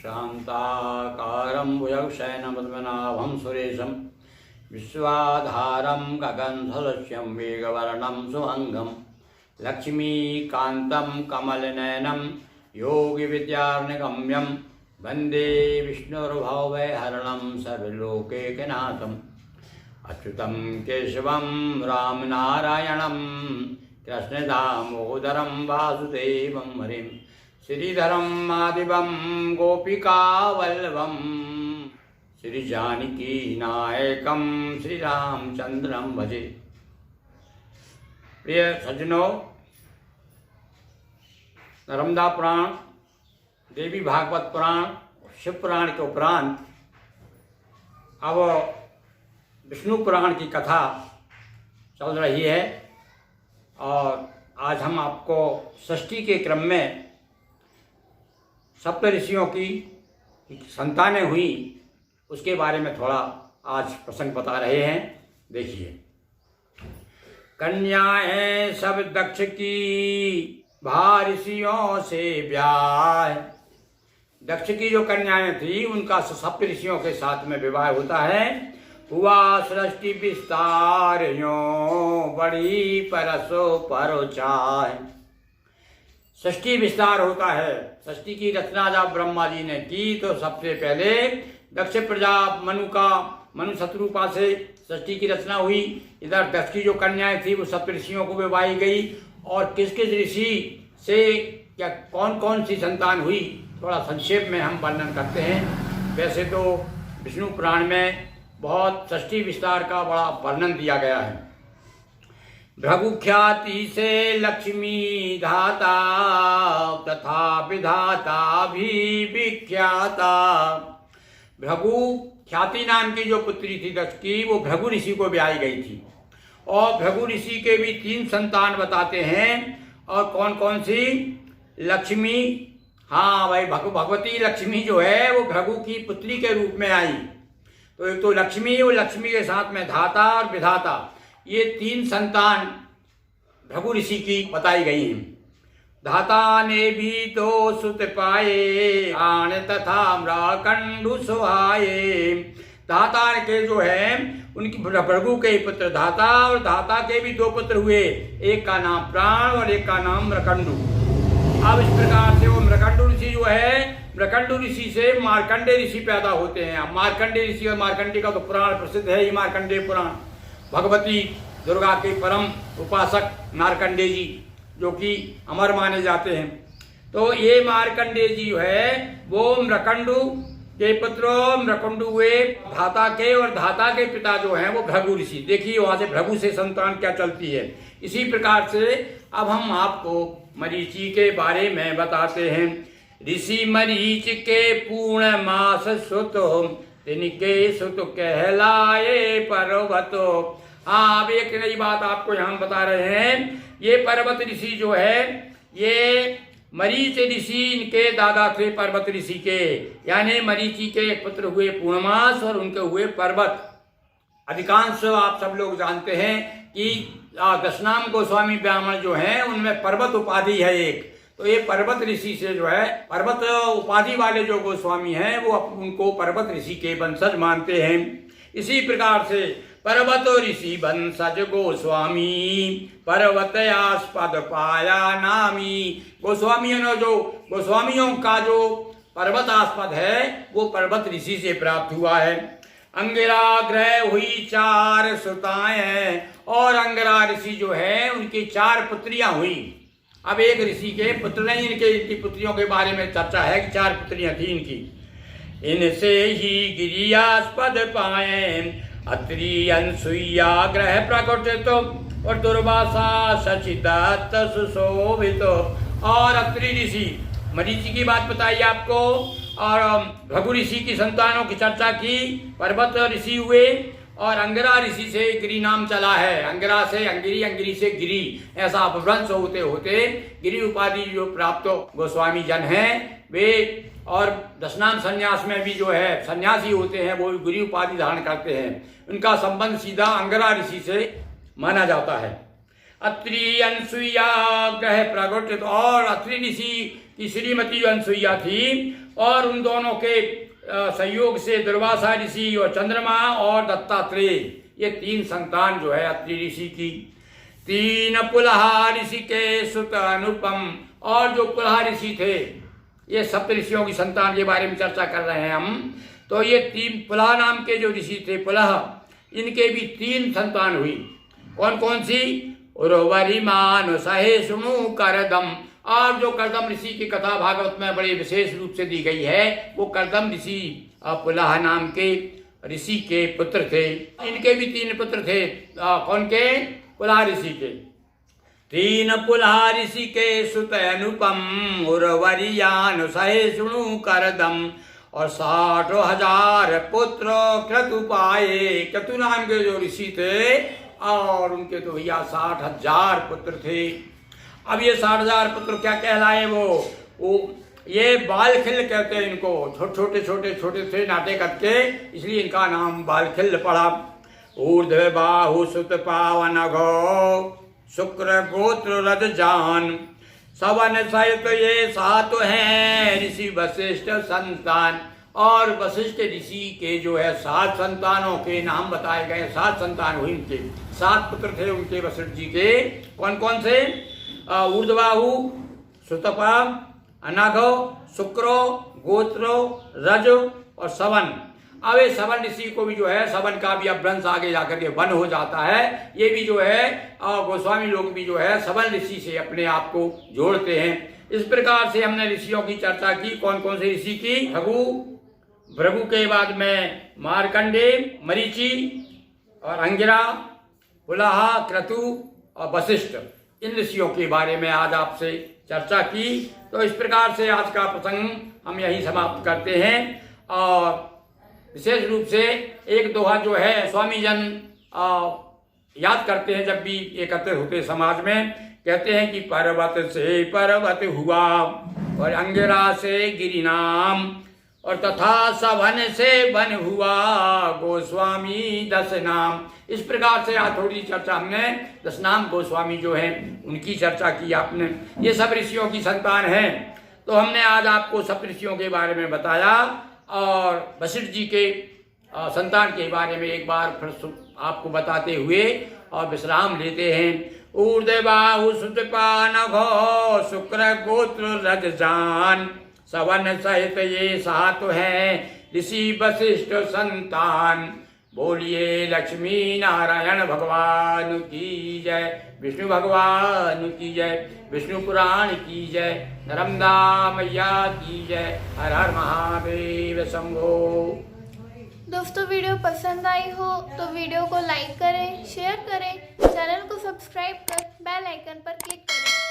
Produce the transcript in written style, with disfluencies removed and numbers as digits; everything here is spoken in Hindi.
शान्ताकारं भुजगशयनपद्मनाभं सुरेशं विश्वाधारं गगनसदृशं मेघवर्णं शुभङ्गं लक्ष्मीकान्तं कमलनयनं योगिविद्यार्णगम्यं वन्दे विष्णुर्भवभयहरणं सर्वलोकैकनाथम् अच्युतं केशवं रामनारायणं कृष्णदामोदरं वासुदेवं हरिं श्रीधरं माधवं गोपिकावल्लभं श्रीजानकीनायकं श्रीरामचन्द्रं भजे। प्रिय सज्जनों, नर्मदा पुराण, देवी भागवत पुराण, शिव पुराण के उपरांत अब विष्णु पुराण की कथा चल रही है और आज हम आपको षष्ठी के क्रम में सप्त ऋषियों की संतानें हुई उसके बारे में थोड़ा आज प्रसंग बता रहे हैं। देखिए, कन्याएं सब दक्ष की ऋषियों से ब्याह। दक्ष की जो कन्याएं थी उनका सप्त ऋषियों के साथ में विवाह होता है। हुआ सृष्टि विस्तार यो बड़ी परसो परोचाय। सृष्टि विस्तार होता है। सृष्टि की रचना जब ब्रह्मा जी ने की तो सबसे पहले दक्ष प्रजा मनु शत्रुपा से सृष्टि की रचना हुई। इधर दक्ष की जो कन्याएं थी वो सप्त ऋषियों को विवाही गई और किस किस ऋषि से क्या कौन कौन सी संतान हुई थोड़ा संक्षेप में हम वर्णन करते हैं। वैसे तो विष्णु पुराण में बहुत सृष्टि विस्तार का बड़ा वर्णन दिया गया है। भृगु ख्याति से लक्ष्मी धाता तथा विधाता भी विख्याता। भृगु ख्याति नाम की जो पुत्री थी दक्ष की वो भृगु ऋषि को ब्याही गई थी और भृगु ऋषि के भी 3 संतान बताते हैं। और कौन कौन सी? लक्ष्मी, हाँ भाई, भगवती लक्ष्मी जो है वो भृगु की पुत्री के रूप में आई। तो एक तो लक्ष्मी और लक्ष्मी के साथ में धाता और विधाता, ये 3 संतान भृगु ऋषि की बताई गई हैं। धाता ने भी तो सुत पाए आण तथा म्रकंडु सुहाए। धाता के जो है उनकी भृगु के पुत्र धाता और धाता के भी 2 पुत्र हुए, एक का नाम प्राण और एक का नाम म्रकंडु। अब इस प्रकार से वो म्रकंडु ऋषि जो है, म्रकंडु ऋषि से मार्कंडे ऋषि पैदा होते हैं। मार्कंडे ऋषि और मार्कंडे का तो पुराण प्रसिद्ध है ही, मार्कंडे पुराण। भगवती दुर्गा के परम उपासक मार्कंडे जी जो कि अमर माने जाते हैं। तो ये मार्कंडे जी जो है वो म्रकंडु के पुत्र म्रकंडु हुए धाता के, और धाता के पिता जो हैं वो भृगु ऋषि। देखिए वहां से भृगु से संतान क्या चलती है। इसी प्रकार से अब हम आपको मरीचि के बारे में बताते हैं। ऋषि मरीच के पूर्ण मास सुत तिनके सुत कहलाए पर्वत। हाँ, अब एक नई बात आपको यहाँ बता रहे हैं। ये पर्वत ऋषि जो है ये मरीच ऋषि इनके दादा थे पर्वत ऋषि के, यानी मरीचि के एक पुत्र हुए पूर्णमास और उनके हुए पर्वत। अधिकांश आप सब लोग जानते हैं कि दशनाम गोस्वामी ब्राह्मण जो हैं उनमें पर्वत उपाधि है एक। तो ये पर्वत ऋषि से जो है पर्वत उपाधि वाले जो गोस्वामी हैं वो उनको पर्वत ऋषि के वंशज मानते हैं। इसी प्रकार से पर्वत ऋषि वंशज गोस्वामी पर्वत आस्पद पाया नामी। गोस्वामियों का जो पर्वत आस्पद है वो पर्वत ऋषि से प्राप्त हुआ है। अंगिरा ग्रह हुई 4 सुताएं और अंगिरा ऋषि जो है उनकी 4 पुत्रियां हुई। अब एक ऋषि के पुत्र नहीं, इनकी पुत्रियों के बारे में चर्चा है कि 4 पुत्रियां थी इनकी। इनसे ही गिरियास्पद पाए अत्रि अनसुईया ग्रह प्रकटित और दुर्वासा शशिदत्त सुशोभित। और अत्रि ऋषि, मरीचि की बात बताई आपको और भृगु ऋषि की संतानों की चर्चा की। पर्वत ऋषि हुए और अंगिरा ऋषि से गिरि नाम चला है। अंगिरा से अंगिरी, अंगिरी से गिरि, ऐसा अपभ्रंश होते होते गिरि उपाधि जो प्राप्त गोस्वामी जन हैं वे, और दशनाम संन्यास में भी जो है सन्यासी होते हैं वो गिरि उपाधि धारण करते हैं। उनका संबंध सीधा अंगिरा ऋषि से माना जाता है। अत्रि अनसुईया ग्रह प्रकटित, और अत्रि ऋषि की श्रीमती जो अनसुईया थी और उन दोनों के सहयोग से दुर्वासा ऋषि और चंद्रमा और दत्तात्रेय, ये 3 संतान जो है अत्रि ऋषि की। 3 पुलहा ऋषि के सुत अनुपम, और जो पुलहा ऋषि थे, ये सप्त ऋषियों की संतान के बारे में चर्चा कर रहे हैं हम। तो ये 3 पुलहा नाम के जो ऋषि थे पुलह, इनके भी 3 संतान हुई। कौन कौन सी? उर्वरिमान सहेषुणु करदम, और जो करदम ऋषि की कथा भागवत में बड़े विशेष रूप से दी गई है, वो करदम ऋषि पुलह नाम के ऋषि के पुत्र थे। इनके भी 3 पुत्र थे। कौन के? पुलह ऋषि के। 3 पुलह ऋषि के सुत अनुपम, उर्वरियान सहेषुणु करदम, और 60,000 पुत्र क्रतु पाए। क्रतु नाम के जो ऋषि थे, और उनके तो भैया 60,000 पुत्र थे। अब ये 60,000 पुत्र क्या कहलाए? वो ये बालखिल कहते हैं इनको। छोटे थे नाटे करके, इसलिए इनका नाम बालखिल पड़ा। ऊर्ध्व बाहु सुत पावन घो, शुक्र गोत्र रज जान, सवन सहित ये 7 हैं ऋषि वशिष्ठ संतान। और वशिष्ठ ऋषि के जो है 7 संतानों के नाम बताए गए। 7 संतान हुई उनके, 7 पुत्र थे उनके वशिष्ठ जी के। कौन कौन से? ऊर्ध्वबाहु, सुतपा, अनाघो, शुक्रो, गोत्रो, रज और सवन। अब ये सवन ऋषि को भी जो है, सवन का भी अपभ्रंश आगे जाकर के वन हो जाता है। ये भी जो है गोस्वामी लोग भी जो है सवन ऋषि से अपने आप को जोड़ते हैं। इस प्रकार से हमने ऋषियों की चर्चा की। कौन कौन से ऋषि की? भृगु के बाद में मार्कंडे, मरीचि और अंगिरा, पुलहा, क्रतु और वशिष्ठ, इन ऋषियों के बारे में आज आपसे चर्चा की। तो इस प्रकार से आज का प्रसंग हम यही समाप्त करते हैं। और विशेष रूप से एक दोहा जो है स्वामी जन याद करते हैं जब भी एकत्रित होते समाज में। कहते हैं कि पर्वत से पर्वत हुआ, और अंगिरा से गिरिनाम, और तथा सवन से वन हुआ, गोस्वामी 10 नाम। इस प्रकार से आज थोड़ी चर्चा हमने 10 नाम गोस्वामी जो हैं उनकी चर्चा की आपने। ये सब ऋषियों की संतान हैं। तो हमने आज आपको सब ऋषियों के बारे में बताया, और वशिष्ठ जी के संतान के बारे में एक बार फिर आपको बताते हुए और विश्राम लेते हैं। ऊर्ध्वबाहु सुतपा नघो, शुक्र गोत्र रज जान, सवन सहित ये 7 हैं ऋषि वशिष्ठ संतान। बोलिए लक्ष्मी नारायण भगवान की जय, विष्णु भगवान की जय, विष्णु पुराण की जय, नर्मदा मैया की जय। हर हर महादेव शंभो। दोस्तों वीडियो पसंद आई हो तो वीडियो को लाइक करें, शेयर करें, चैनल को सब्सक्राइब कर बेल आइकन पर क्लिक करें।